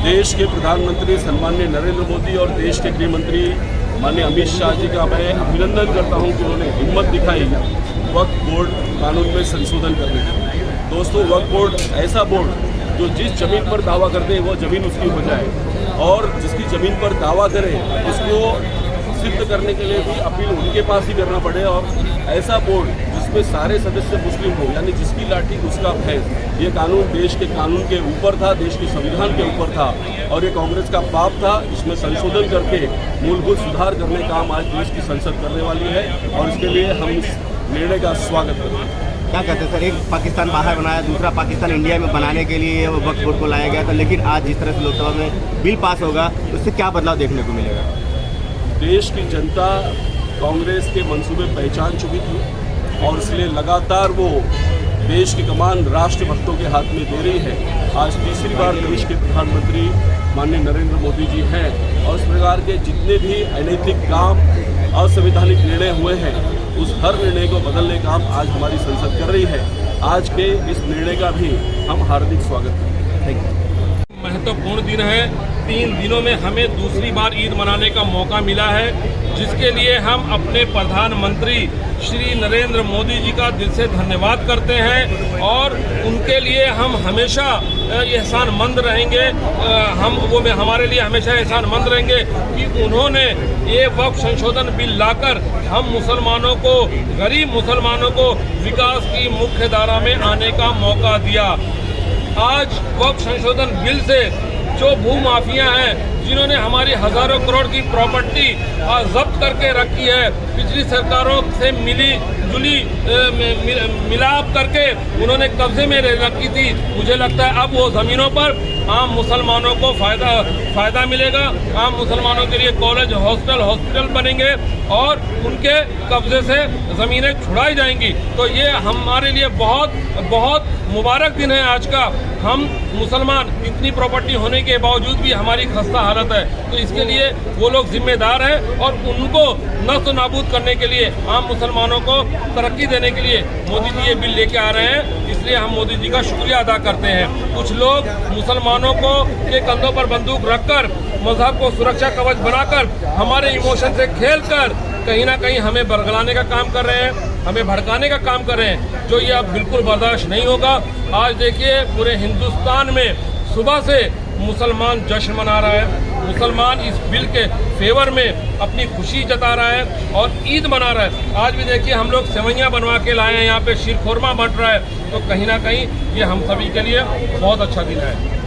देश के प्रधानमंत्री सम्माननीय नरेंद्र मोदी और देश के गृह मंत्री माननीय अमित शाह जी का मैं अभिनंदन करता हूं कि उन्होंने हिम्मत दिखाई वक्फ बोर्ड कानून में संशोधन करने की। दोस्तों, वक्फ बोर्ड ऐसा बोर्ड जो जिस जमीन पर दावा करते हैं वो ज़मीन उसकी हो जाए और जिसकी ज़मीन पर दावा करे उसको सिद्ध करने के लिए भी अपील उनके पास ही करना पड़े और ऐसा बोर्ड जिसमें सारे सदस्य मुस्लिम हो, यानी जिसकी लाठी उसका भैंस, ये कानून देश के कानून के ऊपर था, देश के संविधान के ऊपर था और ये कांग्रेस का पाप था। इसमें संशोधन करके मूलभूत सुधार करने का काम आज देश की संसद करने वाली है और इसके लिए हम इस निर्णय का स्वागत करते हैं। क्या कहते हैं सर, एक पाकिस्तान बाहर बनाया, दूसरा पाकिस्तान इंडिया में बनाने के लिए वक्फ बोर्ड को लाया गया था, लेकिन आज जिस तरह से लोकसभा में बिल पास होगा उससे क्या बदलाव देखने को मिलेगा? देश की जनता कांग्रेस के मंसूबे पहचान चुकी थी और इसलिए लगातार वो देश की कमान राष्ट्रभक्तों के हाथ में दे रही है। आज तीसरी बार देश के प्रधानमंत्री माननीय नरेंद्र मोदी जी हैं और इस प्रकार के जितने भी अनैतिक काम, असंवैधानिक निर्णय हुए हैं, उस हर निर्णय को बदलने का काम आज हमारी संसद कर रही है। आज के इस निर्णय का भी हम हार्दिक स्वागत करते हैं। महत्वपूर्ण दिन है। 3 दिनों में हमें दूसरी बार ईद मनाने का मौका मिला है, जिसके लिए हम अपने प्रधानमंत्री श्री नरेंद्र मोदी जी का दिल से धन्यवाद करते हैं और उनके लिए हम हमेशा एहसानमंद रहेंगे। हमारे लिए हमेशा एहसानमंद रहेंगे कि उन्होंने ये वक्फ संशोधन बिल लाकर हम मुसलमानों को, गरीब मुसलमानों को विकास की मुख्य धारा में आने का मौका दिया। आज वक्फ संशोधन बिल से जो भूमाफिया हैं, जिन्होंने हमारी हजारों करोड़ की प्रॉपर्टी जब्त करके रखी है, पिछली सरकारों से मिली जुली मिलाप करके उन्होंने कब्जे में रखी थी, मुझे लगता है अब वो ज़मीनों पर आम मुसलमानों को फ़ायदा मिलेगा। आम मुसलमानों के लिए कॉलेज, हॉस्पिटल बनेंगे और उनके कब्जे से ज़मीनें छुड़ाई जाएंगी। तो ये हमारे लिए बहुत बहुत मुबारक दिन है आज का। हम मुसलमान, इतनी प्रॉपर्टी होने के बावजूद भी हमारी खस्ता हालत है, तो इसके लिए वो लोग जिम्मेदार हैं और उनको नष्ट नाबूद करने के लिए, आम मुसलमानों को तरक्की देने के लिए मोदी जी ये बिल लेके आ रहे हैं। इसलिए हम मोदी जी का शुक्रिया अदा करते हैं। कुछ लोग मुसलमानों को के कंधों पर बंदूक रखकर, मजहब को सुरक्षा कवच बनाकर, हमारे इमोशन से खेलकर कहीं ना कहीं हमें बरगलाने का काम कर रहे हैं, हमें भड़काने का काम कर रहे हैं, जो ये अब बिल्कुल बर्दाश्त नहीं होगा। आज देखिए पूरे हिंदुस्तान में सुबह से मुसलमान जश्न मना रहा है, मुसलमान इस बिल के फेवर में अपनी खुशी जता रहा है और ईद मना रहा है। आज भी देखिए हम लोग सेवइयाँ बनवा के लाए हैं, यहाँ पे शीर खोरमा बंट रहा है, तो कहीं ना कहीं ये हम सभी के लिए बहुत अच्छा दिन है।